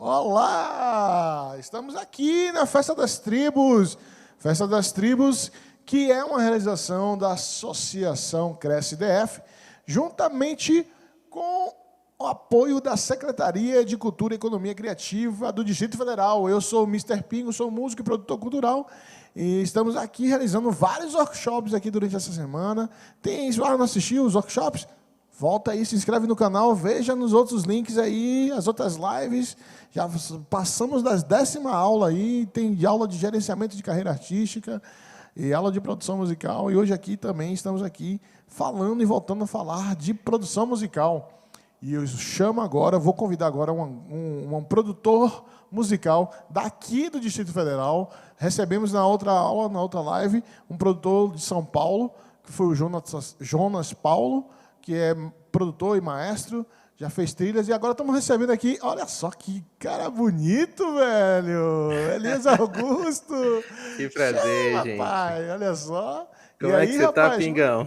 Olá! Estamos aqui na Festa das Tribos. Festa das Tribos, que é uma realização da Associação Cresce DF, juntamente com o apoio da Secretaria de Cultura e Economia Criativa do Distrito Federal. Eu sou o Mr. Pingo, sou músico e produtor cultural, e estamos aqui realizando vários workshops aqui durante essa semana. Tem lá não assistiu os workshops? Volta aí, se inscreve no canal, veja nos outros links aí, as outras lives. Já passamos das 10ª aula aí, tem aula de gerenciamento de carreira artística e aula de produção musical. E hoje aqui também estamos aqui falando e voltando a falar de produção musical. E eu chamo agora, vou convidar agora um produtor musical daqui do Distrito Federal. Recebemos na outra aula, na outra live, um produtor de São Paulo, que foi o Jonas Paulo, que é produtor e maestro, já fez trilhas, e agora estamos recebendo aqui, olha só que cara bonito, velho! Elias Augusto! Que prazer, Chama, gente. pai, olha só. Como e é aí, que você rapaz, tá, Pingão?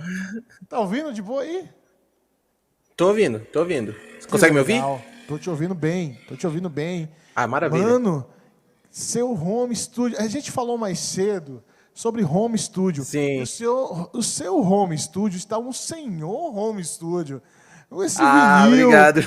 Tá ouvindo de boa aí? Tô ouvindo. Você consegue me ouvir? Tô te ouvindo bem. Ah, maravilha. Mano, seu home studio, a gente falou mais cedo sobre home studio. Sim. O seu home studio está um senhor home studio. Com esse vinil, obrigado.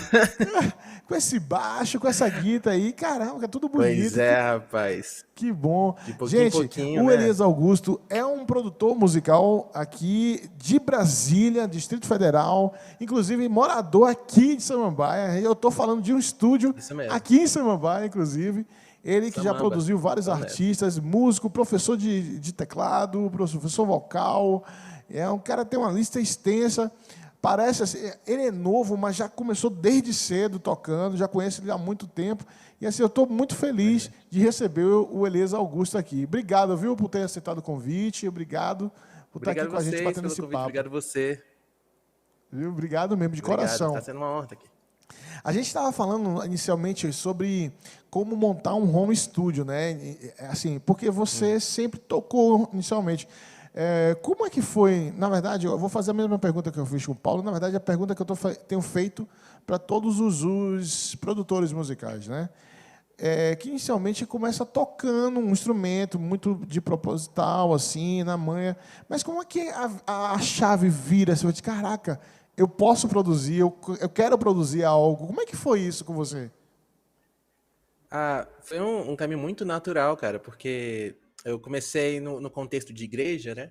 com esse baixo, com essa guitarra aí. Caramba, é tudo bonito. Pois é, rapaz. Que bom. De pouquinho Gente, em pouquinho, o né? Elias Augusto é um produtor musical aqui de Brasília, Distrito Federal, inclusive morador aqui de Samambaia. Eu estou falando de um estúdio aqui em Samambaia, inclusive. Ele que já produziu vários artistas, músico, professor de teclado, professor vocal. É um cara que tem uma lista extensa. Parece assim, ele é novo, mas já começou desde cedo tocando, já conheço ele há muito tempo. E assim, eu estou muito feliz de receber o Elias Augusto aqui. Obrigado, viu, por ter aceitado o convite. Obrigado por estar aqui com a gente batendo esse papo. Obrigado você. Viu? Obrigado mesmo, de coração. Está sendo uma honra aqui. A gente estava falando inicialmente sobre como montar um home studio, né? Assim, porque você sempre tocou inicialmente. Como é que foi? Na verdade, eu vou fazer a mesma pergunta que eu fiz com o Paulo. Na verdade, a pergunta que eu tenho feito para todos os produtores musicais, né? Que inicialmente começa tocando um instrumento muito de proposital, assim, na manha. Mas como é que a chave vira? Você diz, caraca, eu posso produzir, eu quero produzir algo. Como é que foi isso com você? Foi um caminho muito natural, cara, porque eu comecei no contexto de igreja, né?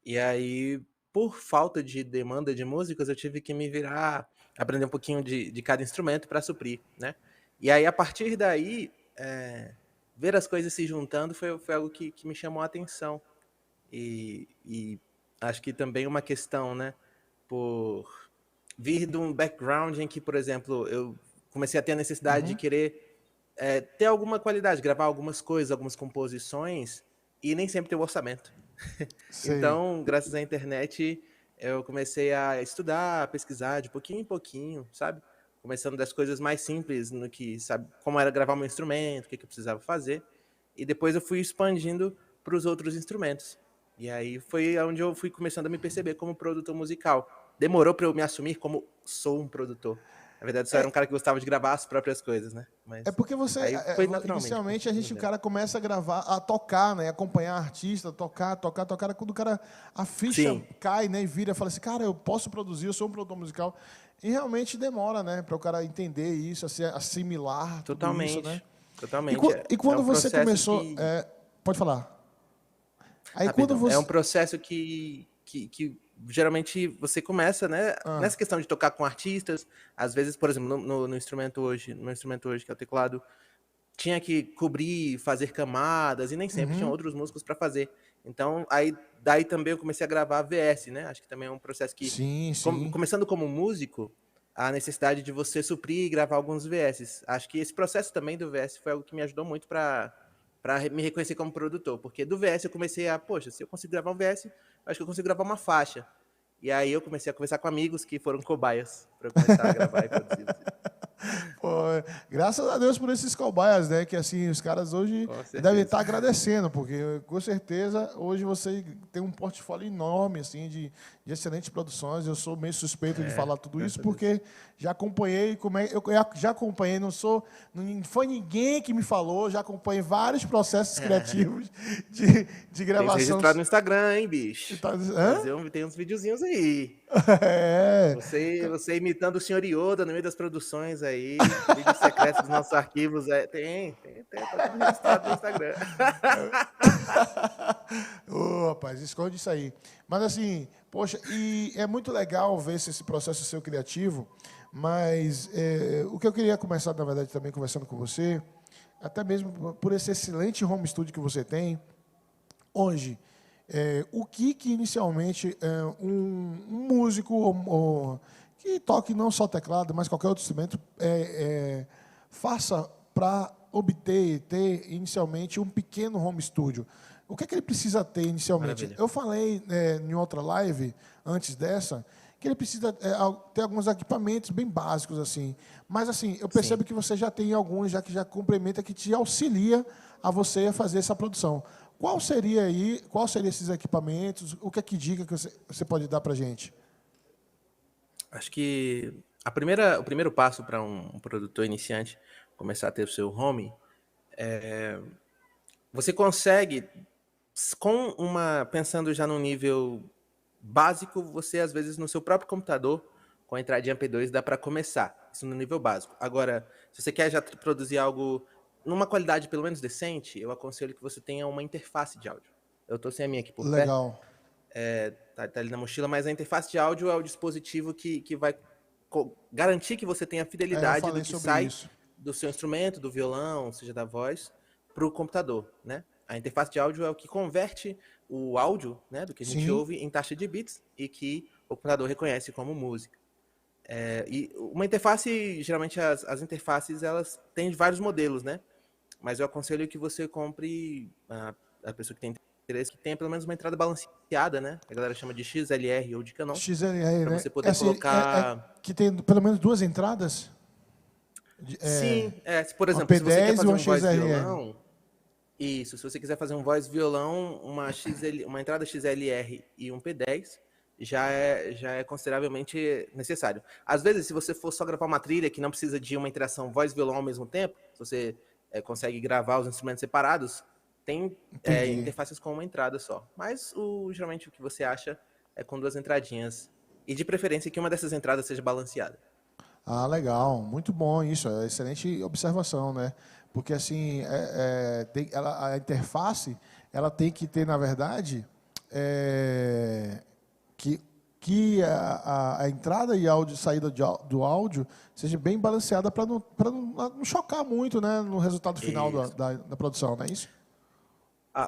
E aí, por falta de demanda de músicos, eu tive que me virar, aprender um pouquinho de cada instrumento para suprir, né? E aí, a partir daí, ver as coisas se juntando foi algo que me chamou a atenção. E acho que também uma questão, né? Por vir de um background em que, por exemplo, eu comecei a ter a necessidade de querer ter alguma qualidade, gravar algumas coisas, algumas composições, e nem sempre ter o orçamento. Então, graças à internet, eu comecei a estudar, a pesquisar de pouquinho em pouquinho, sabe? Começando das coisas mais simples, no que, sabe, como era gravar meu instrumento, o que eu precisava fazer. E depois eu fui expandindo para os outros instrumentos. E aí foi onde eu fui começando a me perceber como produtor musical. Demorou para eu me assumir como sou um produtor. Na verdade, só era um cara que gostava de gravar as próprias coisas, né? Mas porque você, aí foi naturalmente. inicialmente, o cara começa a gravar, a tocar, né? Acompanhar artista, tocar. Quando o cara, a ficha cai, né? E vira, fala assim, cara, eu posso produzir, eu sou um produtor musical. E realmente demora, né? Para o cara entender isso, assimilar tudo isso, né? Totalmente. E quando você começou... pode falar. Aí quando você... É um processo que geralmente você começa, né? Nessa questão de tocar com artistas, às vezes, por exemplo, no meu instrumento hoje, que é o teclado, tinha que cobrir, fazer camadas, e nem sempre tinha outros músicos para fazer. Então, daí também eu comecei a gravar VS, né? Acho que também é um processo que, começando como músico, a necessidade de você suprir e gravar alguns VS. Acho que esse processo também do VS foi algo que me ajudou muito para me reconhecer como produtor, porque do VS eu comecei poxa, se eu consigo gravar um VS, acho que eu consigo gravar uma faixa. E aí eu comecei a conversar com amigos que foram cobaias para eu começar a gravar e produzir. Pô, Graças a Deus por esses cobaias, né? Que assim, os caras hoje Com devem certeza. estar agradecendo, porque com certeza hoje você tem um portfólio enorme, assim, de excelentes produções. Eu sou meio suspeito de falar tudo isso, Graças a Deus. porque já acompanhei, eu já acompanhei, não foi ninguém que me falou, já acompanhei vários processos criativos de Tem que se gravação. registrar no Instagram, hein, bicho? Hã? Tem uns videozinhos aí. É. Você imitando o senhor Yoda no meio das produções aí, vídeos secretos dos nossos arquivos. Tá tudo registrado no Instagram. Ô, rapaz, esconde isso aí. Mas assim, poxa, e é muito legal ver esse processo seu criativo, mas o que eu queria começar, na verdade, também conversando com você, até mesmo por esse excelente home studio que você tem, hoje, o que inicialmente um músico que toque não só teclado, mas qualquer outro instrumento faça para obter, ter inicialmente um pequeno home studio? O que é que ele precisa ter inicialmente? Maravilha. Eu falei em outra live, antes dessa, que ele precisa ter alguns equipamentos bem básicos, assim. Mas, assim, eu percebo Sim. que você já tem alguns, já que já complementa, que te auxilia a você a fazer essa produção. Quais seriam esses equipamentos? O que é que dica que você pode dar para a gente? Acho que o primeiro passo para um produtor iniciante começar a ter o seu home, você consegue, pensando já num nível básico, você às vezes no seu próprio computador, com a entrada de MP2, dá para começar. Isso no nível básico. Agora, se você quer já produzir algo numa qualidade pelo menos decente, eu aconselho que você tenha uma interface de áudio. Eu tô sem a minha aqui por perto, Legal. tá ali na mochila, mas a interface de áudio é o dispositivo que vai garantir que você tenha a Eu fidelidade do falei que sobre sai isso. do seu instrumento, do violão, seja da voz, para o computador, né? A interface de áudio é o que converte o áudio, né, do que a gente Sim, ouve em taxa de bits e que o computador reconhece como música. E uma interface, geralmente as interfaces, elas têm vários modelos, né? Mas eu aconselho que você compre, a pessoa que tem interesse, que tenha pelo menos uma entrada balanceada, né? A galera chama de XLR ou de Canon, XLR, para né? você poder colocar. Que tem pelo menos duas entradas? Sim, por Uma exemplo, se você quer P10 e fazer uma um voz XLR. violão, isso, se você quiser fazer um voz violão, uma entrada XLR e um P10 já é consideravelmente necessário. Às vezes, se você for só gravar uma trilha que não precisa de uma interação voz violão ao mesmo tempo, se você consegue gravar os instrumentos separados, tem Entendi. interfaces com uma entrada só. Mas geralmente o que você acha é com duas entradinhas. E de preferência que uma dessas entradas seja balanceada. Ah, legal, muito bom isso, é excelente observação, né? Porque assim, a interface, ela tem que ter, na verdade, é, que, que a entrada e áudio, saída do áudio seja bem balanceada para não chocar muito, né, no resultado final Isso. da produção, não é isso?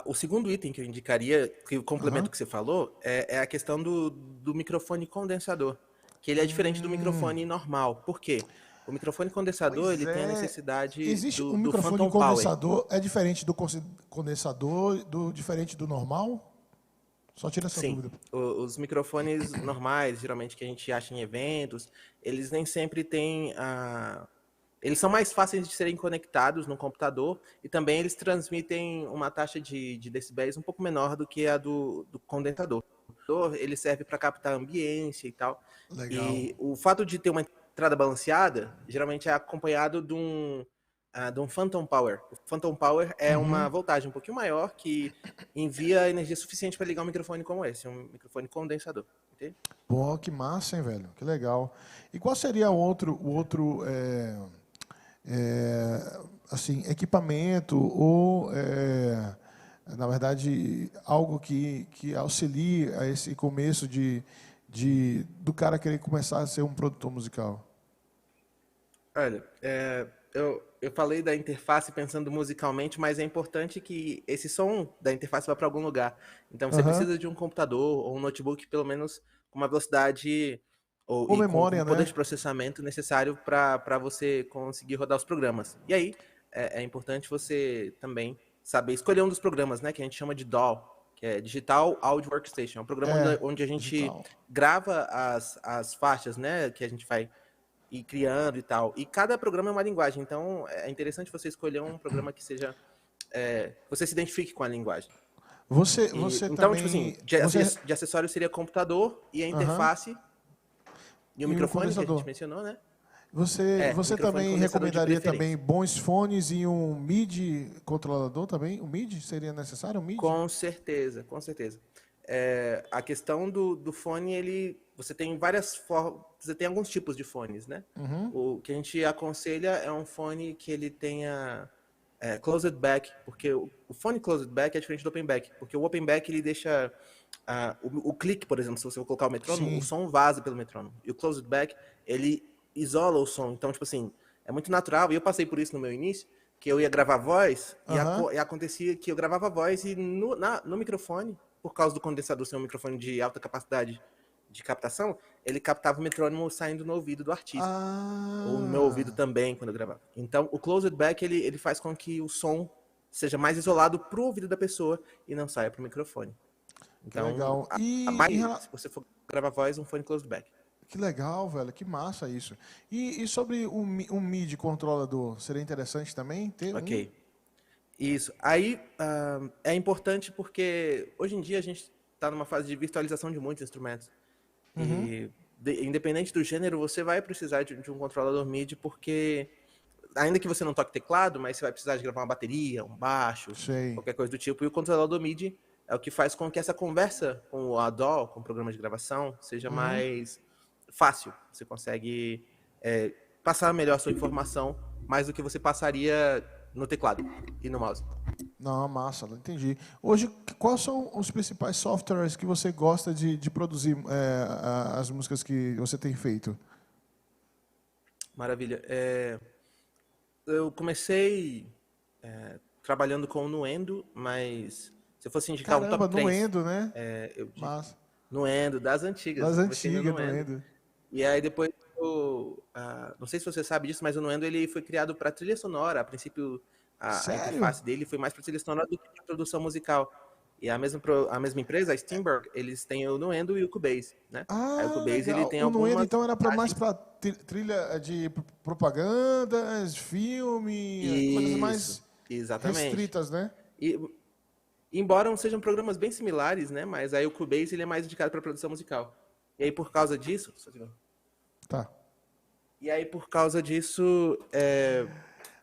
O segundo item que eu indicaria, que o Aham. complemento que você falou, é a questão do microfone condensador, que ele é diferente do Hum, microfone normal. Por quê? O microfone condensador, pois ele tem a é. necessidade Existe um do microfone Phantom Power. condensador, é diferente do condensador, diferente do normal? Só tira essa Sim, dúvida. os microfones normais, geralmente que a gente acha em eventos, eles nem sempre têm a. Eles são mais fáceis de serem conectados no computador e também eles transmitem uma taxa de decibéis um pouco menor do que a do condensador. Ele serve para captar a ambiência e tal. Legal. E o fato de ter uma entrada balanceada, geralmente é acompanhado de um Phantom Power. O Phantom Power é uma Uhum. voltagem um pouquinho maior que envia energia suficiente para ligar um microfone como esse, um microfone condensador. Entende? Pô, que massa, hein, velho? Que legal. E qual seria o outro assim, equipamento ou, na verdade, algo que auxilie a esse começo do cara querer começar a ser um produtor musical? Olha, eu falei da interface pensando musicalmente, mas é importante que esse som da interface vá para algum lugar. Então você Aham. precisa de um computador ou um notebook, pelo menos com uma velocidade Ou e com memória, poder né? de processamento necessário para você conseguir rodar os programas. E aí é importante você também saber escolher um dos programas, né, que a gente chama de DAW, que é Digital Audio Workstation. É um programa É, onde a gente digital. grava as faixas, né, que a gente vai e criando e tal. E cada programa é uma linguagem, então é interessante você escolher um programa que seja você se identifique com a linguagem. Você Então, tipo assim, também. Você. de acessório seria computador e a Aham. interface e o E um microfone que a gente condensador. mencionou, né? Você Microfone e também condensador de recomendaria também preferência. bons fones e um MIDI controlador também? O MIDI seria necessário? Um MIDI? Com certeza, com certeza. A questão do fone, você tem várias formas, você tem alguns tipos de fones, né? Uhum. O que a gente aconselha é um fone que ele tenha closed back, porque o fone closed back é diferente do open back, porque o open back ele deixa o clique, por exemplo, se você for colocar o metrônomo, o Sim. som vaza pelo metrônomo. E o closed back, ele isola o som. Então, tipo assim, é muito natural, e eu passei por isso no meu início, que eu ia gravar voz Aham. e acontecia que eu gravava voz e no microfone, por causa do condensador ser um microfone de alta capacidade de captação, ele captava o metrônomo saindo no ouvido do artista. Ou no meu ouvido Ah, também, quando eu gravava. Então, o closed back, ele faz com que o som seja mais isolado pro ouvido da pessoa e não saia pro microfone. que Então, legal. se você for gravar voz, um fone closed back. Que legal, velho. Que massa isso. E sobre um MIDI controlador, seria interessante também ter um? Ok. Isso. Aí é importante porque hoje em dia a gente está numa fase de virtualização de muitos instrumentos. Uhum. E independente do gênero, você vai precisar de um controlador MIDI porque ainda que você não toque teclado, mas você vai precisar de gravar uma bateria, um baixo, Sei. qualquer coisa do tipo. E o controlador MIDI é o que faz com que essa conversa com o DAW, com o programa de gravação, seja Uhum. mais fácil. Você consegue passar melhor a sua informação, mais do que você passaria no teclado e no mouse. Não, massa, entendi. Hoje, quais são os principais softwares que você gosta de produzir as músicas que você tem feito? Maravilha. Eu comecei trabalhando com o Nuendo, mas se eu fosse indicar um Caramba, top no 3, Endo, né? eu digo Massa. Nuendo, das antigas. Das Eu comecei no antigas, no Nuendo. Endo. E aí depois, não sei se você sabe disso, mas o Nuendo ele foi criado para trilha sonora. A princípio, a Sério? interface dele foi mais para trilha sonora do que para produção musical. E a mesma empresa, a Steamberg, eles têm o Nuendo e o Cubase, né? Aí o Ah, Cubase ele legal. tem O Nuendo, algumas então, era mais vantagens. para trilha de propagandas, filme, coisas Isso, mais exatamente. restritas, né? E, embora sejam programas bem similares, né? Mas aí o Cubase ele é mais indicado para produção musical. E aí por causa disso, Tá. eu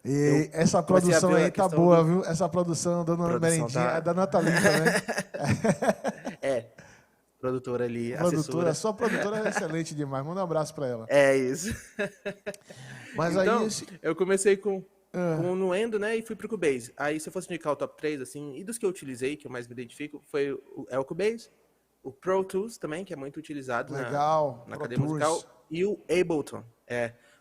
E essa comecei a produção ver aí a tá questão boa, do viu? Essa produção dando uma produção merendinha é tá da Natalita, né? é produtora A ali, produtora, assessora. sua produtora é excelente demais. Manda um abraço para ela. É isso. Mas aí Então, esse. eu comecei com Ah, o Nuendo, né, e fui pro Cubase. Aí se eu fosse indicar o top 3 assim, e dos que eu utilizei, que eu mais me identifico, foi o Cubase, o Pro Tools também, que é muito utilizado legal, na Pro cadeia Tours. musical, e o Ableton.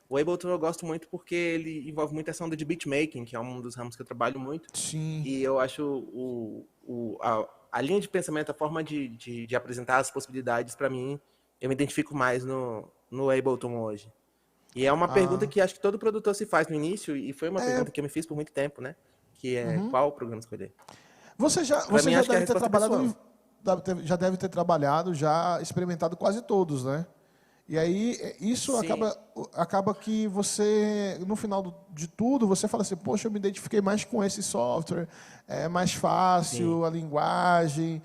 O Ableton eu gosto muito porque ele envolve muita ação de beatmaking, que é um dos ramos que eu trabalho muito, Sim. e eu acho a linha de pensamento, a forma de apresentar as possibilidades, para mim, eu me identifico mais no Ableton hoje. E é uma pergunta Ah, que acho que todo produtor se faz no início, e foi uma pergunta que eu me fiz por muito tempo, né? Que é qual programa escolher? Para você mim, já acho que a deve ter resposta é trabalhado, pessoal. já deve ter trabalhado, já experimentado quase todos, né? E aí, isso Sim, acaba que você, no final de tudo, você fala assim, poxa, eu me identifiquei mais com esse software, é mais sim, fácil, a linguagem,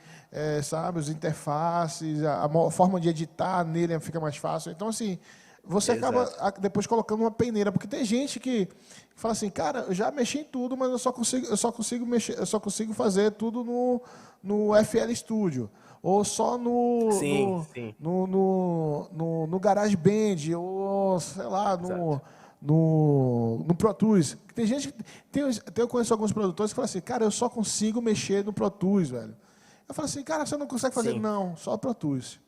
sabe, as interfaces, a forma de editar nele fica mais fácil. Então, assim, você acaba exato. depois colocando uma peneira, porque tem gente que fala assim, cara, eu já mexi em tudo, mas eu só consigo fazer tudo no FL Studio, ou só Sim, sim, no GarageBand, ou sei lá, exato. no Pro Tools. Tem gente eu conheço alguns produtores que falam assim, cara, eu só consigo mexer no Pro Tools, velho. Eu falo assim, cara, você não consegue fazer? Sim. Não, só Pro Tools.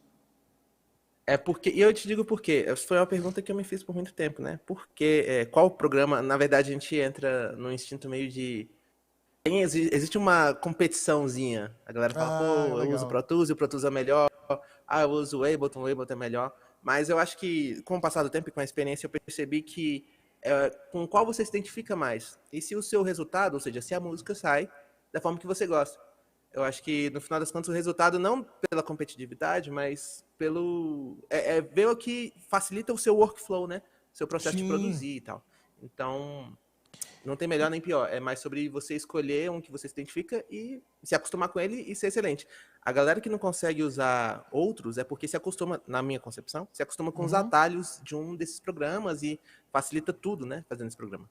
E eu te digo por quê. Essa foi uma pergunta que eu me fiz por muito tempo, né? Porque qual programa? Na verdade, a gente entra num instinto meio de. Existe uma competiçãozinha. A galera fala, Ah, pô, eu uso o legal. Pro Tools e o Pro Tools é melhor. Ah, eu uso o Ableton é melhor. Mas eu acho que, com o passar do tempo e com a experiência, eu percebi que com qual você se identifica mais. E se o seu resultado, ou seja, se a música sai da forma que você gosta. Eu acho que, no final das contas, o resultado, não pela competitividade, mas pelo. Ver o que facilita o seu workflow, né? seu processo de Sim. produzir e tal. Então, não tem melhor nem pior. É mais sobre você escolher um que você se identifica e se acostumar com ele e ser excelente. A galera que não consegue usar outros é porque se acostuma, na minha concepção, se acostuma com os atalhos de um desses programas e facilita tudo, né, fazendo esse programa.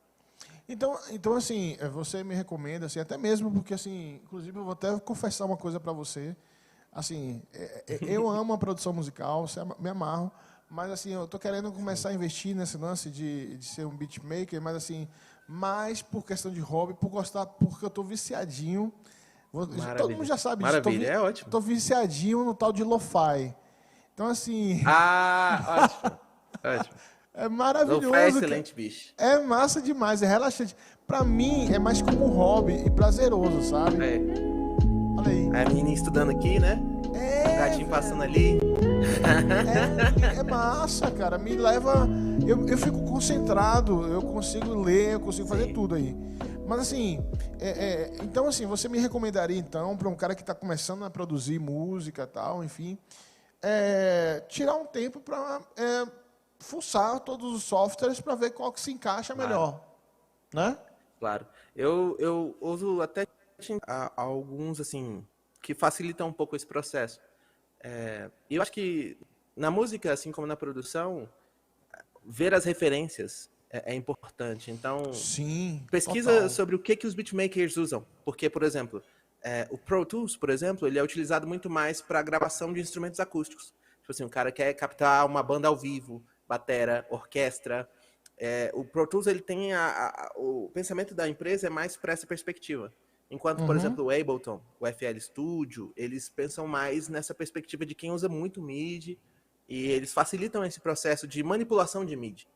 Então, assim, você me recomenda, assim, até mesmo porque, assim, inclusive eu vou até confessar uma coisa para você. Assim, eu amo a produção musical, me amarro, mas, assim, eu tô querendo começar a investir nesse lance de ser um beatmaker, mas, assim, mais por questão de hobby, por gostar, porque eu tô viciadinho. Todo mundo Maravilha. já sabe disso, Maravilha, é ótimo. tô viciadinho no tal de lo-fi. Então, assim, Ah, ótimo. Ótimo. é Lo-fi é maravilhoso, cara. excelente, bicho. É massa demais, é relaxante. Pra mim, é mais como um hobby e prazeroso, sabe? É. Olha aí. Aí a menininha estudando aqui, né? O gatinho passando ali. É massa, cara. Me leva. Eu fico concentrado, eu consigo ler, eu consigo fazer tudo aí. Mas assim, então assim, você me recomendaria então para um cara que está começando a produzir música e tal, enfim, tirar um tempo para fuçar todos os softwares para ver qual que se encaixa melhor, né? Claro. Eu uso até alguns, assim, que facilitam um pouco esse processo. E eu acho que na música, assim como na produção, ver as referências é importante. Então, Sim, pesquisa total. sobre o que os beatmakers usam. Porque, por exemplo, o Pro Tools, por exemplo, ele é utilizado muito mais para gravação de instrumentos acústicos. Tipo assim, o cara quer captar uma banda ao vivo, batera, orquestra. O Pro Tools, ele tem o pensamento da empresa é mais para essa perspectiva. Enquanto, por exemplo, o Ableton, o FL Studio, eles pensam mais nessa perspectiva de quem usa muito MIDI e eles facilitam esse processo de manipulação de MIDI.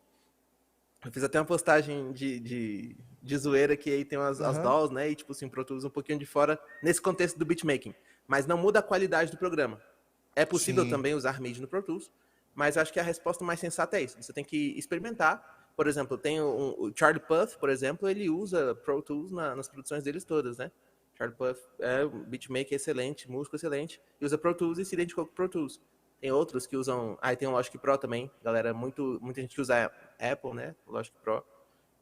Eu fiz até uma postagem de zoeira que aí tem as DAWs, né? E tipo assim, Pro Tools um pouquinho de fora nesse contexto do beatmaking. Mas não muda a qualidade do programa. É possível Sim. também usar MIDI no Pro Tools, mas acho que a resposta mais sensata é isso. Você tem que experimentar. Por exemplo, tem o Charlie Puth, por exemplo, ele usa Pro Tools nas produções deles todas, né? Charlie Puth é um beatmaker excelente, músico excelente, e usa Pro Tools e se identificou com Pro Tools. Tem outros que usam... tem o Logic Pro também, galera, muita gente que usa Apple, né? O Logic Pro.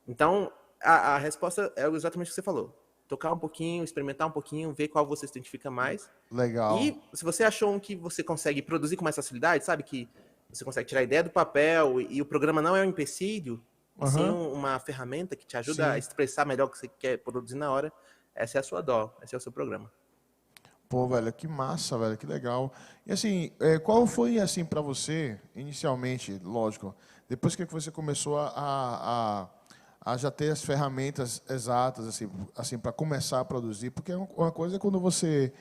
Então, a resposta é exatamente o que você falou. Tocar um pouquinho, experimentar um pouquinho, ver qual você se identifica mais. Legal. E se você achou um que você consegue produzir com mais facilidade, sabe? Que você consegue tirar a ideia do papel e o programa não é um empecilho, e sim uma ferramenta que te ajuda a expressar melhor o que você quer produzir na hora, essa é a sua DAW, esse é o seu programa. Pô, velho, que massa, velho, que legal. E assim, qual foi, assim, para você, inicialmente, lógico, depois que você começou a já ter as ferramentas exatas, assim para começar a produzir? Porque uma coisa é quando você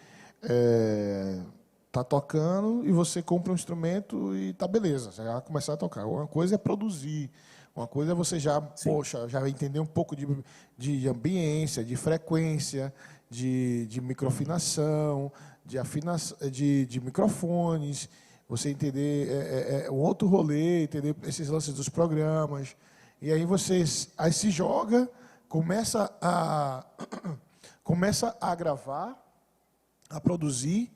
tá tocando e você compra um instrumento e tá beleza, você vai começar a tocar. Uma coisa é produzir, uma coisa é você já entender um pouco de ambiência, de frequência, de microafinação, de microfones, você entender um outro rolê, entender esses lances dos programas. E aí você aí se joga, começa a gravar, a produzir,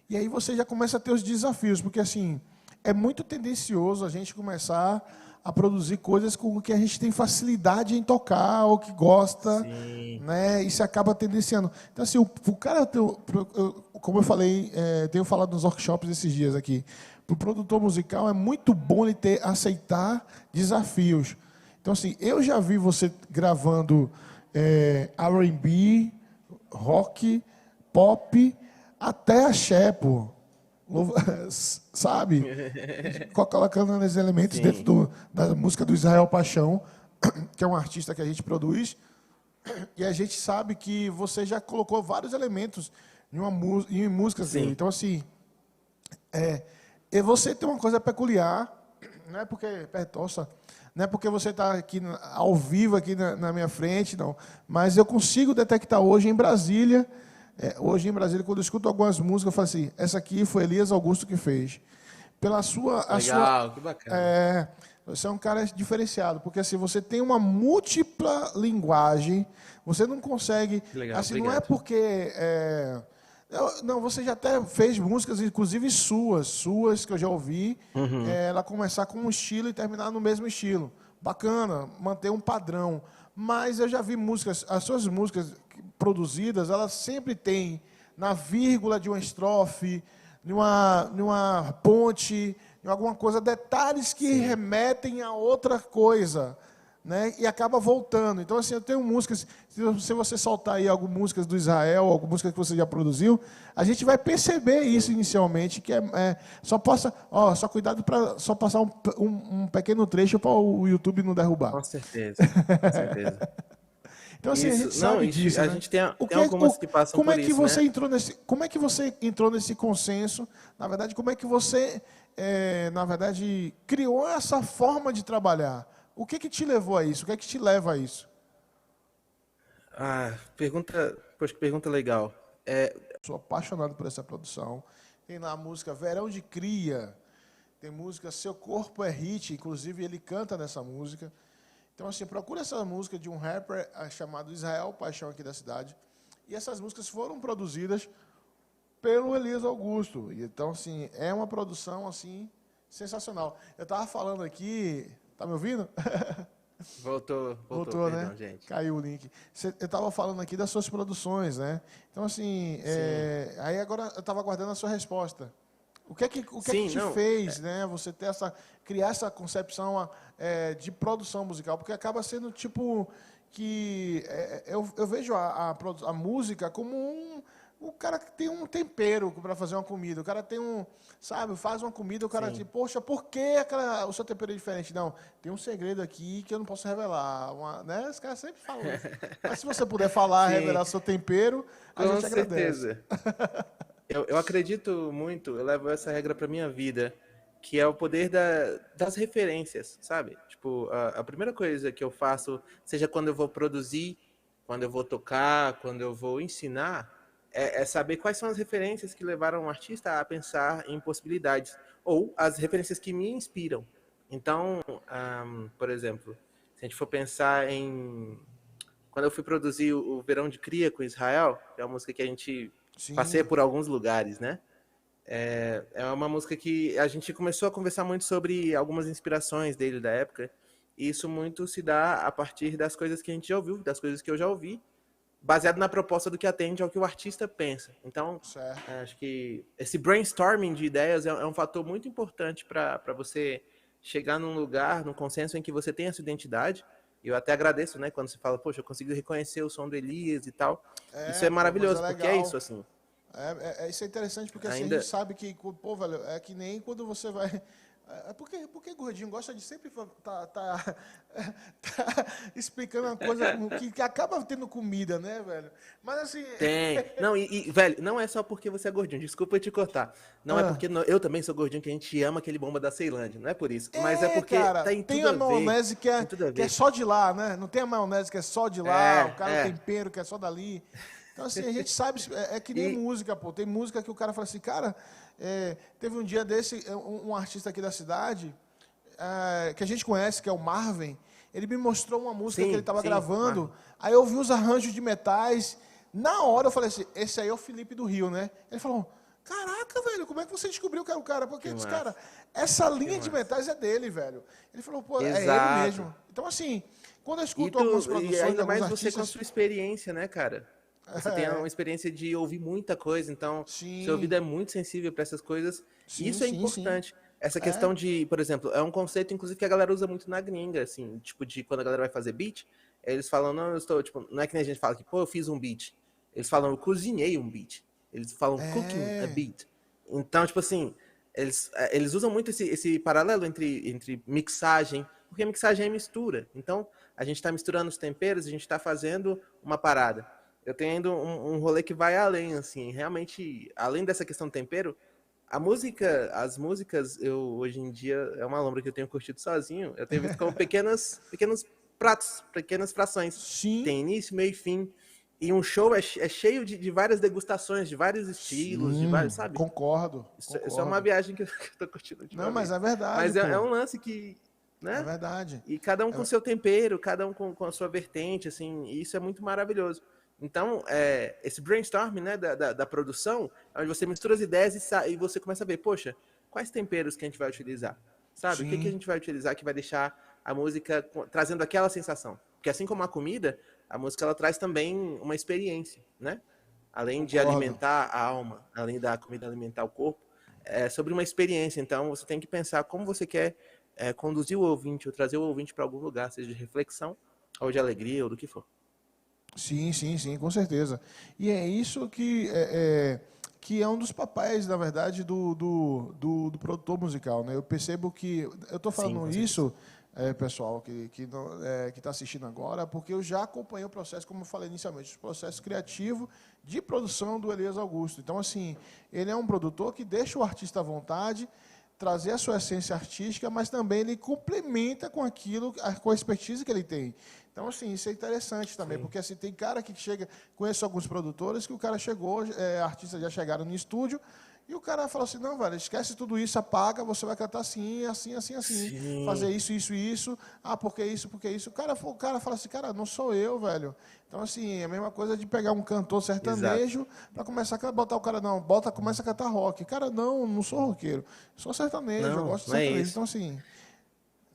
e aí você já começa a ter os desafios, porque assim, é muito tendencioso a gente começar a produzir coisas com que a gente tem facilidade em tocar, ou que gosta, né? E se acaba tendenciando. Então, assim, o cara, como eu falei, tenho falado nos workshops esses dias aqui, para o produtor musical é muito bom ele aceitar desafios. Então, assim, eu já vi você gravando R&B, rock, pop, até axé, pô. Sabe? Colocando esses elementos dentro da música do Israel Paixão, que é um artista que a gente produz, e a gente sabe que você já colocou vários elementos em músicas dele. Então, assim, e você tem uma coisa peculiar, não é porque não é porque você está aqui ao vivo aqui na minha frente, não, mas eu consigo detectar hoje em Brasília, quando eu escuto algumas músicas, eu falo assim, essa aqui foi Elias Augusto que fez. Pela sua... Legal, que bacana. Você é um cara diferenciado, porque assim, você tem uma múltipla linguagem, você não consegue... Legal, assim, obrigado. não é porque... não, você já até fez músicas, inclusive suas que eu já ouvi, ela começar com um estilo e terminar no mesmo estilo. bacana, manter um padrão. Mas eu já vi músicas, as suas músicas produzidas, elas sempre têm na vírgula de uma estrofe, numa ponte, em alguma coisa, detalhes que Sim. remetem a outra coisa, né? E acaba voltando. Então, assim, eu tenho músicas, se você soltar aí algumas músicas do Israel, alguma música que você já produziu, a gente vai perceber isso inicialmente, que só cuidado para só passar um pequeno trecho para o YouTube não derrubar. Com certeza, com certeza. Então, assim, a gente Isso, não, sabe disso, a né? gente tem algumas que passam Como por é que isso, né? você entrou como é que você entrou nesse consenso? Na verdade, como é que você, na verdade, criou essa forma de trabalhar? O que que te levou a isso? O que é que te leva a isso? Ah, poxa, que pergunta legal. Sou apaixonado por essa produção. Tem lá a música Verão de Cria, tem música Seu Corpo é Hit, inclusive ele canta nessa música. Então, assim, procura essa música de um rapper chamado Israel Paixão aqui da cidade. E essas músicas foram produzidas pelo Elias Augusto. E, então, assim, é uma produção, assim, sensacional. Eu estava falando aqui... Tá me ouvindo? Voltou, Né? perdão, gente. Caiu o link. Eu estava falando aqui das suas produções, né? Então, assim, Sim. aí agora eu estava aguardando a sua resposta. O que é que Sim, te não, fez, né, você ter criar essa concepção de produção musical? Porque acaba sendo tipo que eu vejo a música como o cara que tem um tempero para fazer uma comida. O cara tem sabe, faz uma comida, o cara sim. tipo, poxa, por que o seu tempero é diferente? Não, tem um segredo aqui que eu não posso revelar, né? Os caras sempre falam isso. Mas se você puder falar, Sim, revelar seu tempero, a com gente agradece. certeza. Eu acredito muito, eu levo essa regra pra minha vida, que é o poder das referências, sabe? Tipo, a primeira coisa que eu faço, seja quando eu vou produzir, quando eu vou tocar, quando eu vou ensinar, é saber quais são as referências que levaram o artista a pensar em possibilidades, ou as referências que me inspiram. Então, por exemplo, se a gente for pensar em quando eu fui produzir o Verão de Cria com Israel, que é uma música que a gente passeia Sim, por alguns lugares, né? É uma música que a gente começou a conversar muito sobre algumas inspirações dele da época, e isso muito se dá a partir das coisas que a gente já ouviu, das coisas que eu já ouvi, baseado na proposta do que atende ao que o artista pensa. Então, certo. acho que esse brainstorming de ideias é um fator muito importante para você chegar num lugar, num consenso em que você tem essa identidade. Eu até agradeço, né, quando você fala, poxa, eu consigo reconhecer o som do Elias e tal. Isso é Pô, mas é maravilhoso, porque é isso, legal. assim. Isso é interessante porque assim, a gente Ainda sabe que, pô, velho, é que nem quando você vai. Porque gordinho gosta de sempre tá explicando uma coisa que acaba tendo comida, né, velho? Mas assim. tem. Não, velho, não é só porque você é gordinho, desculpa eu te cortar. Não é Ah, porque eu também sou gordinho que a gente ama aquele bomba da Ceilândia, não é por isso. Mas é porque cara, tem tem tudo a a ver. maionese que é, Tem tudo a que é ver. só de lá, né? Não tem a maionese que é só de lá, o É, cara, o é. tempero que é só dali. Então, assim, a gente sabe, é que nem E música, pô. Tem música que o cara fala assim, cara, teve um dia desse, um artista aqui da cidade, que a gente conhece, que é o Marvin, ele me mostrou uma música que ele sim, estava sim, gravando, Marvin. aí eu vi os arranjos de metais, na hora eu falei assim, esse aí é o Felipe do Rio, né? Ele falou, caraca, velho, como é que você descobriu que era o cara? Porque eu Que disse, cara, massa, essa que linha de massa. metais é dele, velho. Ele falou, pô, é ele Exato. mesmo. Então, assim, quando eu E escuto algumas tu, e produções de ainda alguns mais você com a artistas, sua experiência, né, cara? Você tem uma é, experiência de ouvir muita coisa, então seu ouvido sim, é muito sensível para essas coisas. E sim, isso é sim, sim, importante. Essa é, questão de, por exemplo, é um conceito, inclusive, que a galera usa muito na gringa, assim, tipo, de quando a galera vai fazer beat, eles falam, não, eu estou, tipo, não é que nem a gente fala que, pô, eu fiz um beat. Eles falam, eu cozinhei um beat. Eles falam cooking a é, beat. Então, tipo assim, eles usam muito esse paralelo entre mixagem, porque mixagem é mistura. Então, a gente está misturando os temperos, a gente está fazendo uma parada. Eu tenho ainda um rolê que vai além, assim, realmente, além dessa questão do tempero, as músicas, eu hoje em dia, é uma lombra que eu tenho curtido sozinho, eu tenho visto como pequenos pratos, pequenas frações, que sim, tem início, meio e fim, e um show é cheio de várias degustações, de vários estilos, de vários, sim, sabe? concordo, Isso é uma concordo. viagem que eu, que eu tô curtindo Não, mas ultimamente. é verdade, Mas é pô, um lance que, é né? verdade. E cada um com É- seu tempero, cada um com a sua vertente, assim, e isso é muito maravilhoso. Então, esse brainstorming, né, da produção, é onde você mistura as ideias e você começa a ver, poxa, quais temperos que a gente vai utilizar? Sabe? O que a sim, gente vai utilizar que vai deixar a música trazendo aquela sensação. Porque assim como a comida, a música ela traz também uma experiência, né? Além de Concordo. alimentar a alma, além da comida alimentar o corpo, é sobre uma experiência. Então você tem que pensar como você quer conduzir o ouvinte ou trazer o ouvinte para algum lugar, seja de reflexão ou de alegria ou do que for. Sim, sim, sim, com certeza. E é isso que é um dos papéis, na verdade, do produtor musical, né? Eu percebo que... Eu estou Sim, falando com certeza. isso, pessoal, que está assistindo agora, porque eu já acompanhei o processo, como eu falei inicialmente, o processo criativo de produção do Elias Augusto. Então, assim, ele é um produtor que deixa o artista à vontade, trazer a sua essência artística, mas também ele complementa com aquilo, com a expertise que ele tem. Então, assim, isso é interessante também, Sim. porque assim, tem cara que chega, conheço alguns produtores que o cara chegou, artistas já chegaram no estúdio, e o cara fala assim, não, velho, esquece tudo isso, apaga, você vai cantar assim, assim, assim, assim, fazer Sim, isso, isso, isso, porque isso, porque isso. O cara fala assim, cara, não sou eu, velho. Então, assim, é a mesma coisa de pegar um cantor exato. sertanejo para começar a botar o cara, não, começa a cantar rock. Cara, não sou roqueiro, sou sertanejo, eu Não, gosto de não é sertanejo. isso. Então, assim,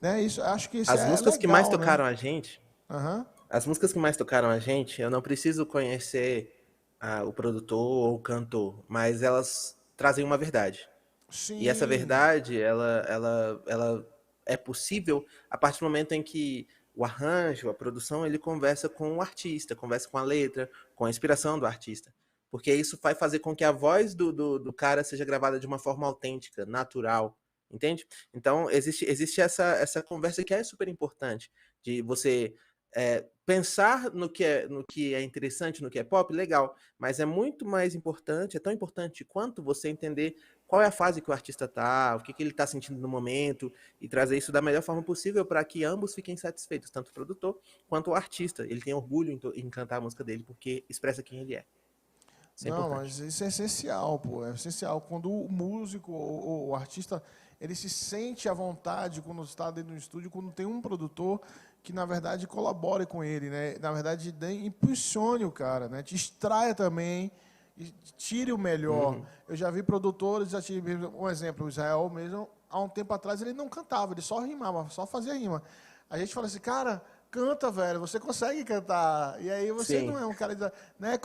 né, isso, acho que isso As é músicas que mais legal, né? tocaram a gente, Aham. as músicas que mais tocaram a gente, eu não preciso conhecer o produtor ou o cantor, mas elas trazem uma verdade. E essa Sim, verdade, ela é possível a partir do momento em que o arranjo, a produção, ele conversa com o artista, conversa com a letra, com a inspiração do artista. Porque isso vai fazer com que a voz do cara seja gravada de uma forma autêntica, natural, entende? Então, existe essa conversa que é super importante, de você pensar no que é interessante, no que é pop, legal, mas é muito mais importante, é tão importante quanto você entender qual é a fase que o artista tá, o que ele tá sentindo no momento, e trazer isso da melhor forma possível para que ambos fiquem satisfeitos, tanto o produtor quanto o artista. Ele tem orgulho em cantar a música dele, porque expressa quem ele é. Isso é não, importante. mas isso é essencial, pô. É essencial. Quando o músico, o artista, ele se sente à vontade quando está dentro do estúdio, quando tem um produtor que, na verdade, colabore com ele, né? Na verdade, impulsione o cara, né? Te extraia também, e tire o melhor. Uhum. Eu já vi produtores, já tive um exemplo, o Israel mesmo, há um tempo atrás, ele não cantava, ele só rimava, só fazia rima. A gente fala assim, cara, canta, velho, você consegue cantar. E aí você não Sim, é um cara de, né,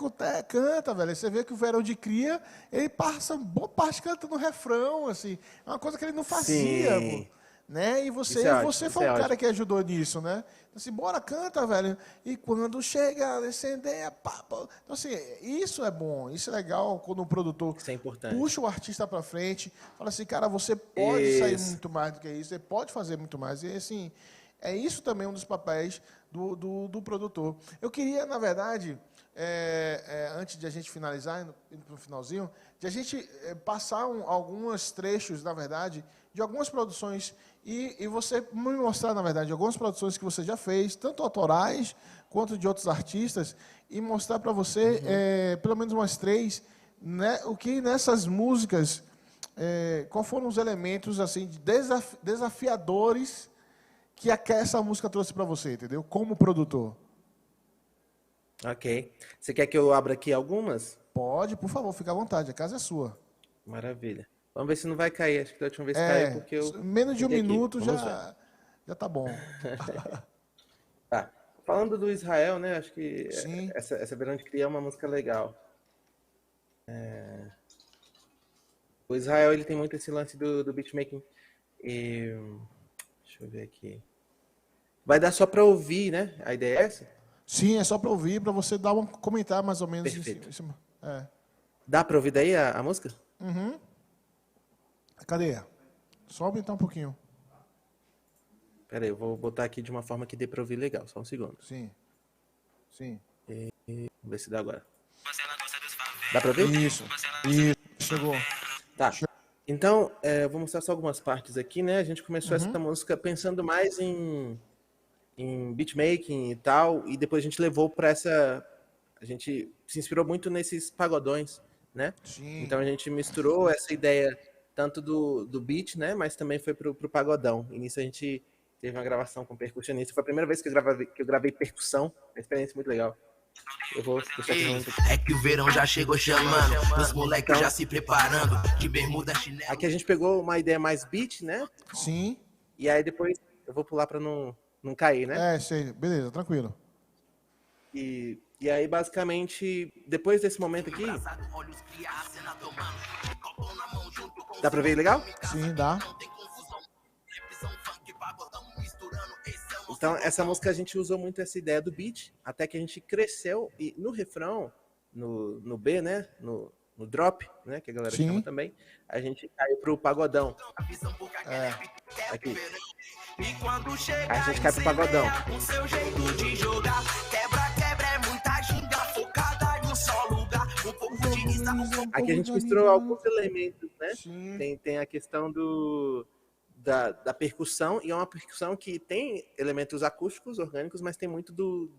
canta, velho. Você vê que o Verão de Cria, ele passa boa parte cantando refrão, assim. É uma coisa que ele não fazia, pô. sim. Né? E Isso é ótimo, você isso foi um é cara ótimo. que ajudou nisso, né? Então, assim, bora, canta, velho. E quando chega a descender, pá, pá. Então, assim, isso é bom, isso é legal quando o produtor Isso é importante. puxa o artista para frente, fala assim, cara, você pode sair Isso. muito mais do que isso, você pode fazer muito mais. E, assim, é isso também um dos papéis do produtor. Eu queria, na verdade, antes de a gente finalizar, indo para o finalzinho, de a gente passar alguns trechos, na verdade, de algumas produções e você me mostrar, na verdade, algumas produções que você já fez, tanto autorais quanto de outros artistas, e mostrar para você, Uhum. pelo menos umas três, né, o que nessas músicas, quais foram os elementos assim desafiadores que essa música trouxe para você, entendeu? Como produtor. Ok. Você quer que eu abra aqui algumas? Pode, por favor, fica à vontade, a casa é sua. Maravilha. Vamos ver se não vai cair. Acho que da última vez caiu porque eu Menos de um tentei aqui. minuto Vamos ver. já tá bom. Tá. Falando do Israel, né? Acho que Sim, essa Verão de Cria é uma música legal. O Israel, ele tem muito esse lance do beatmaking. E, deixa eu ver aqui. Vai dar só pra ouvir, né? A ideia é essa? sim, é só para ouvir, para você dar um comentário mais ou menos em cima. Perfeito. Em cima. É. Dá pra ouvir daí a música? Cadê? Sobe então um pouquinho. Pera aí, eu vou botar aqui de uma forma que dê pra ouvir legal. Só um segundo. Sim, sim. Vamos ver se dá agora. Dá pra ouvir? Isso, isso. Chegou. Tá. Então, eu vou mostrar só algumas partes aqui, né? A gente começou essa música pensando mais em beatmaking e tal, e depois a gente levou pra essa. A gente se inspirou muito nesses pagodões, né? Sim. Então a gente misturou essa ideia tanto do beat, né? Mas também foi pro pagodão. E nisso a gente teve uma gravação com percussionista. Foi a primeira vez que eu gravei percussão. Uma experiência muito legal. Eu vou deixar aqui no... É que o verão já chegou chamando, os moleques já se preparando, de bermuda chinelo. Aqui a gente pegou uma ideia mais beat, né? Sim. E aí depois eu vou pular pra não cair, né? Sei. Beleza, tranquilo. E aí, basicamente, depois desse momento aqui, dá pra ver legal? Sim, dá. Então, essa música a gente usou muito essa ideia do beat, até que a gente cresceu e no refrão, no B, né? No drop, né? Que a galera Sim. chama também, a gente caiu pro pagodão. Aqui. Aí a gente cai pro pagodão. Aqui a gente misturou alguns elementos, né? Sim. Tem a questão da percussão, e é uma percussão que tem elementos acústicos, orgânicos, mas tem muito do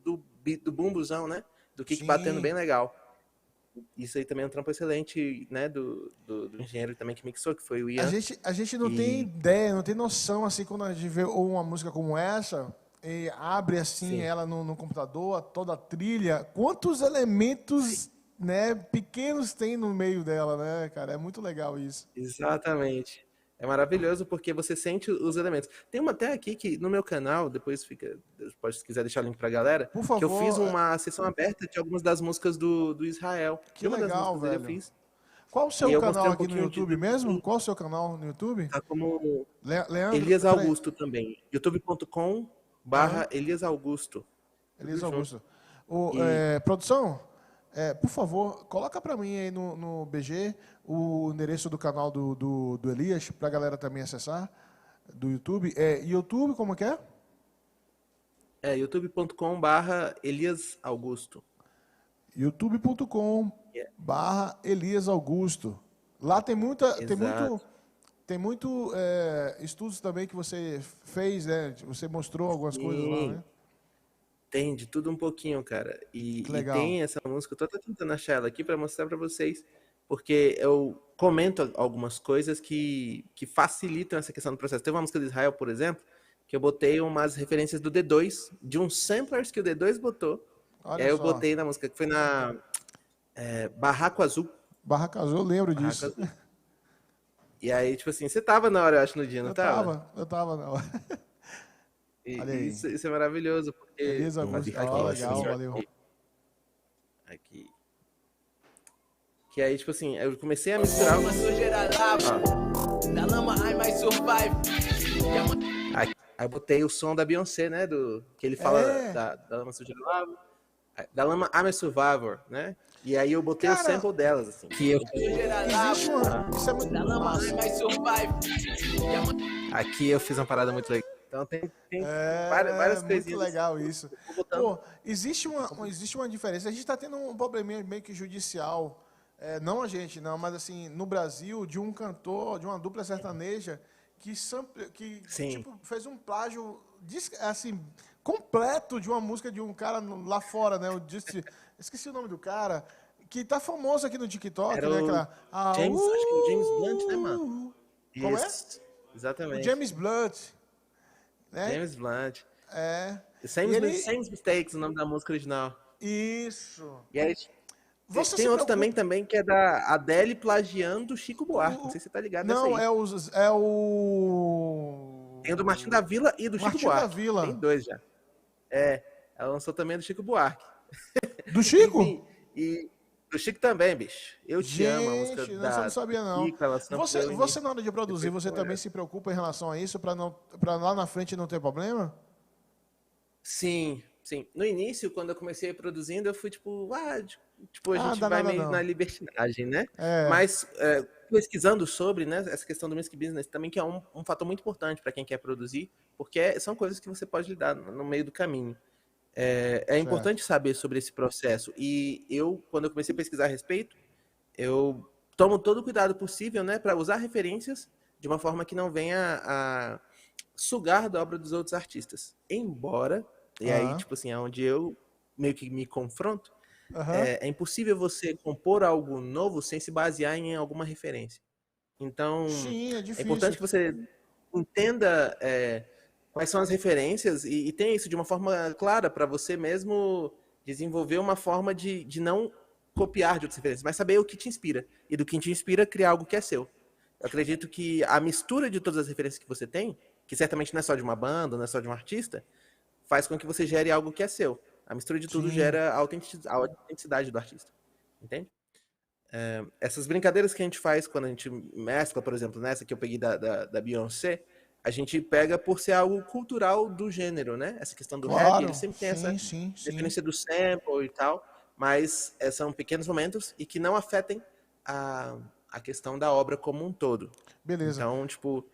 bumbuzão, né? Do kick Sim. batendo bem legal. Isso aí também é um trampo excelente, né? Do engenheiro também que mixou, que foi o Ian. A gente não tem ideia, não tem noção, assim, quando a gente vê uma música como essa, e abre, assim, Sim. ela no computador, toda a trilha, quantos elementos, né, pequenos tem no meio dela, né, cara? É muito legal isso. Exatamente. É maravilhoso porque você sente os elementos. Tem uma até aqui que no meu canal, depois pode, se quiser deixar o link pra galera, Por favor. que eu fiz uma sessão aberta de algumas das músicas do Israel. Que De uma legal, das músicas dele velho. eu fiz. Qual o E seu eu canal mostrei um aqui no pouquinho YouTube mesmo? Qual o seu canal no YouTube? Tá como Leandro, Elias peraí. Augusto também. youtube.com/Elias Augusto. Elias Tudo Augusto. E- Produção, por favor, coloca pra mim aí no BG o endereço do canal do Elias, pra galera também acessar, do YouTube. YouTube, como que é? youtube.com/Elias Augusto. youtube.com/Elias Augusto. Lá tem Exato. muito estudos também que você fez, né? Você mostrou algumas coisas lá, né? Tem de tudo um pouquinho, cara. E Legal. tem essa música, eu tô até tentando achar ela aqui pra mostrar pra vocês, porque eu comento algumas coisas que facilitam essa questão do processo. Teve uma música de Israel, por exemplo, que eu botei umas referências do D2, de uns samplers que o D2 botou. Olha E aí eu só. botei na música, que foi na Barraco Azul. Barraca Azul, eu lembro Barraco disso. Azul. E aí, tipo assim, você tava na hora, eu acho, no dia, não tava? Eu tava na hora. E Olha aí. isso é maravilhoso, porque... Elias Augusto, legal, valeu. Aqui. Que aí, tipo assim, eu comecei a misturar... Aí eu botei o som da Beyoncé, né? Que ele fala da lama sujeira lava. Da lama I'm a Survivor, né? E aí eu botei o sample delas, assim. Que eu... Existe uma... Isso é muito massa. Aqui eu fiz uma parada muito legal. Então tem várias coisinhas. Muito legal isso. Botando... Pô, existe uma diferença. A gente tá tendo um probleminha meio que judicial. Não a gente, não, mas assim, no Brasil, de um cantor, de uma dupla sertaneja, que tipo, fez um plágio assim, completo de uma música de um cara lá fora, né? Esqueci o nome do cara, que tá famoso aqui no TikTok, era né? acho que o James Blunt, né, mano? Como Isso, exatamente. O James Blunt. Né? James Blunt. Same Mistakes, o nome da música original. Isso. E aí, tem outro também que é da Adele plagiando Chico Buarque. Não sei se você tá ligado nessa aí. Não, é o... Tem o do Martinho da Vila e do Chico Buarque. Da Vila. Tem dois já. Ela lançou também do Chico Buarque. Do Chico? Enfim, e do Chico também, bicho. Eu te amo, a música Gente, da... eu não sabia não. Chico, você na hora de produzir, você também se preocupa em relação a isso, para lá na frente não ter problema? Sim. No início, quando eu comecei produzindo, eu fui tipo, a gente vai meio na libertinagem, né? Mas pesquisando sobre, né, essa questão do music business também, que é um fator muito importante para quem quer produzir, porque são coisas que você pode lidar no meio do caminho. É importante saber sobre esse processo. E quando eu comecei a pesquisar a respeito, eu tomo todo o cuidado possível, né, para usar referências de uma forma que não venha a sugar da obra dos outros artistas. Embora, e aí, tipo assim, é onde eu meio que me confronto, é impossível você compor algo novo sem se basear em alguma referência. Então, sim, é difícil. É importante que você entenda quais são as referências e tenha isso de uma forma clara para você mesmo desenvolver uma forma de não copiar de outras referências, mas saber o que te inspira. E do que te inspira, criar algo que é seu. Eu acredito que a mistura de todas as referências que você tem, que certamente não é só de uma banda, não é só de um artista, faz com que você gere algo que é seu. A mistura de tudo Sim. gera a autenticidade do artista, entende? Essas brincadeiras que a gente faz quando a gente mescla, por exemplo, nessa que eu peguei da Beyoncé, a gente pega por ser algo cultural do gênero, né? Essa questão do rap, ele Claro, sempre tem essa sim. referência do sample e tal, mas são pequenos momentos e que não afetem a questão da obra como um todo. Beleza. Então, tipo,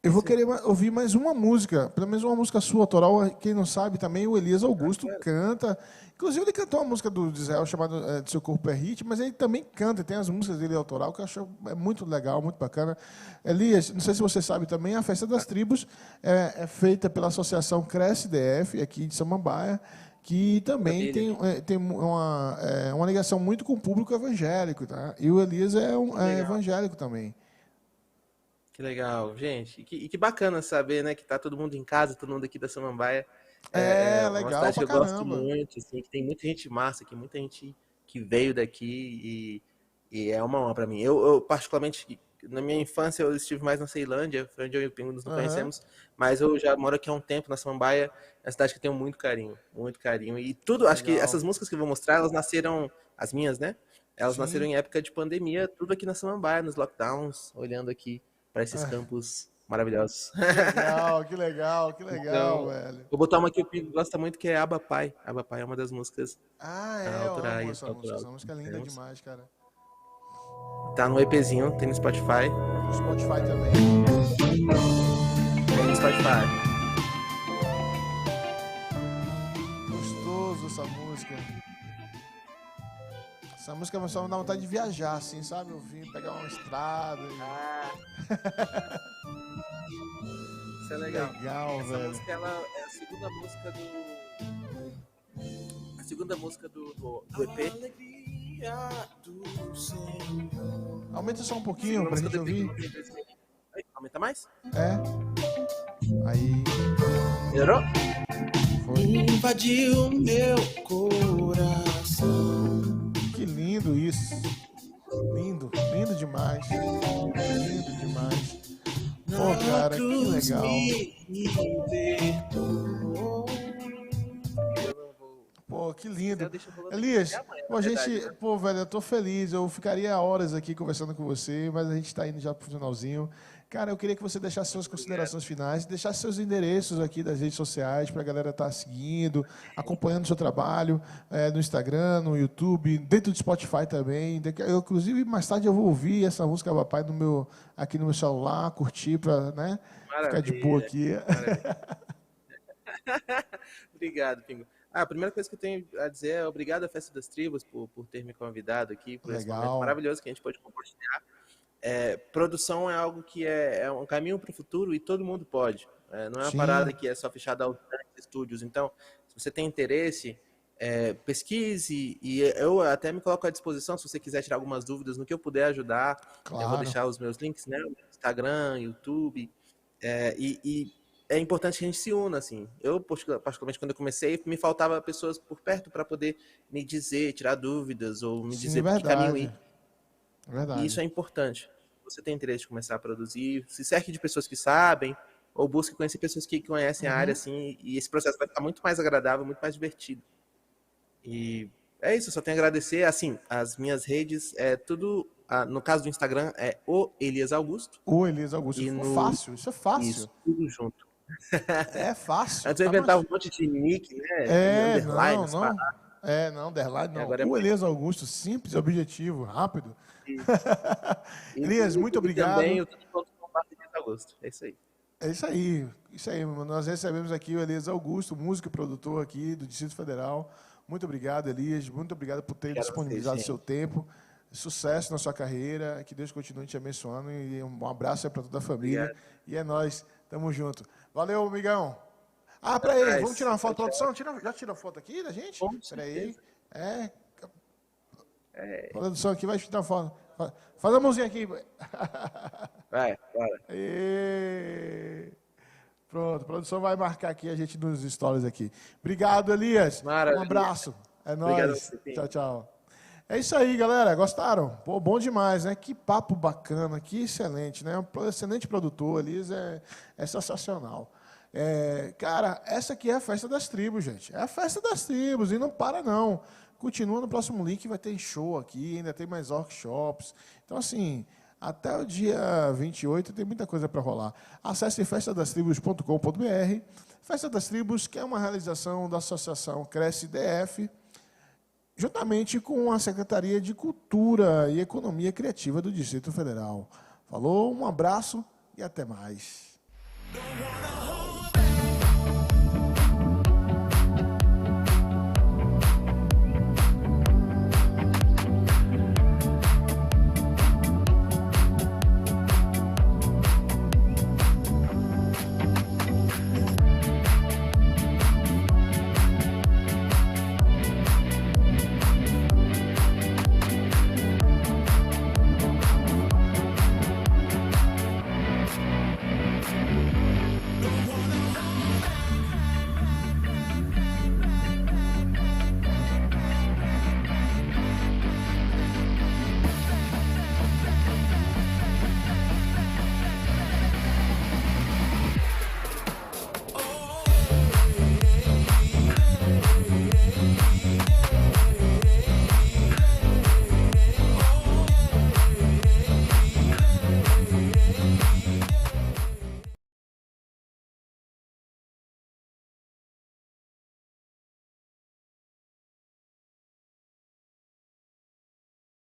Eu vou querer ouvir mais uma música, pelo menos uma música sua, autoral. Quem não sabe também, o Elias Augusto canta. Inclusive, ele cantou uma música do Israel chamada De Seu Corpo é Hit, mas ele também canta, tem as músicas dele autoral, que eu acho muito legal, muito bacana. Elias, não sei se você sabe também, a Festa das Tribos é feita pela Associação Cresce DF, aqui de Samambaia, que também tem uma ligação muito com o público evangélico, tá? E o Elias é evangélico também. que legal, gente. E que bacana saber, né, que tá todo mundo em casa, todo mundo aqui da Samambaia. É uma Legal cidade que pra eu gosto caramba. muito, assim, que tem muita gente massa aqui, muita gente que veio daqui e é uma honra pra mim. Eu, particularmente, na minha infância, eu estive mais na Ceilândia, foi onde eu e o Pingo nos conhecemos, mas eu já moro aqui há um tempo, na Samambaia, é uma cidade que eu tenho muito carinho, muito carinho. E tudo, acho que Legal. essas músicas que eu vou mostrar, elas nasceram, as minhas, né? Elas Sim. nasceram em época de pandemia, tudo aqui na Samambaia, nos lockdowns, olhando aqui para esses campos maravilhosos. Que legal, Então, velho. vou botar uma que o Pingo gosta muito, que é Aba Pai. Aba Pai é uma das músicas Eu amo autorais. essa música. Essa música é linda demais, cara. Tá no EPzinho, tem no Spotify. No Spotify também. Tem no Spotify. Gostoso essa música. Essa música só me dá vontade de viajar, assim, sabe? Ouvir, pegar uma estrada. Isso é legal. Legal, Essa velho. música, ela é a segunda música do EP. Aumenta só um pouquinho pra gente ouvir. Aumenta mais? Aí. Melhorou? Foi. Invadiu meu coração. Que lindo isso. Lindo demais. Lindo demais. Pô, cara, que legal. Pô, que lindo. Elias, velho, eu tô feliz. Eu ficaria horas aqui conversando com você, mas a gente tá indo já pro finalzinho. Cara, eu queria que você deixasse suas considerações finais, deixasse seus endereços aqui das redes sociais pra galera estar seguindo, acompanhando o seu trabalho no Instagram, no YouTube, dentro do Spotify também. Eu, inclusive, mais tarde eu vou ouvir essa música Papai aqui no meu celular, curtir pra, né, ficar de boa aqui. Obrigado, Pingo. A primeira coisa que eu tenho a dizer é obrigado à Festa das Tribos por ter me convidado aqui, por esse momento maravilhoso que a gente pode compartilhar. Produção é algo que é um caminho para o futuro e todo mundo pode. Não é uma parada que é só fechada aos estúdios. Então, se você tem interesse, pesquise e eu até me coloco à disposição se você quiser tirar algumas dúvidas no que eu puder ajudar. Claro. Eu vou deixar os meus links, né? Instagram, YouTube. E é importante que a gente se una, assim. Eu, particularmente, quando eu comecei, me faltava pessoas por perto para poder me dizer, tirar dúvidas ou me dizer por que caminho ir. Verdade. E isso é importante. Se você tem interesse de começar a produzir, se cerque de pessoas que sabem, ou busque conhecer pessoas que conhecem a área, assim, e esse processo vai ficar muito mais agradável, muito mais divertido. E é isso, eu só tenho a agradecer. Assim, as minhas redes, tudo, no caso do Instagram, é o Elias Augusto. O Elias Augusto. Fácil, isso é fácil. Isso, tudo junto. É fácil. Antes eu inventava um monte de nick, né? Underline, não, underline não. Agora o Elias Augusto, simples, objetivo, rápido. Elias, muito obrigado. Também o Elias Augusto. É isso aí. É isso aí. Nós recebemos aqui o Elias Augusto, músico e produtor aqui do Distrito Federal. Muito obrigado, Elias. Muito obrigado por ter disponibilizado o seu tempo. Sucesso na sua carreira. Que Deus continue te abençoando. E um abraço aí para toda a família. Obrigado. E é nóis. Tamo junto. Valeu, amigão. Peraí. Vamos tirar uma foto, produção? Já tirou foto aqui da gente? Peraí. Produção aqui vai tirar uma foto. Faz a mãozinha aqui. Vai. Pronto, a produção vai marcar aqui a gente nos stories aqui. Obrigado, Elias. Maravilha. Um abraço. É nóis. Tchau. É isso aí, galera. Gostaram? Pô, bom demais, né? Que papo bacana, que excelente, né? Um excelente produtor, Liz, é sensacional. Cara, essa aqui é a Festa das Tribos, gente. É a Festa das Tribos e não para, não. Continua no próximo link, vai ter show aqui, ainda tem mais workshops. Então, assim, até o dia 28 tem muita coisa para rolar. Acesse festadastribos.com.br. Festa das Tribos, que é uma realização da Associação Cresce DF, juntamente com a Secretaria de Cultura e Economia Criativa do Distrito Federal. Falou, um abraço e até mais.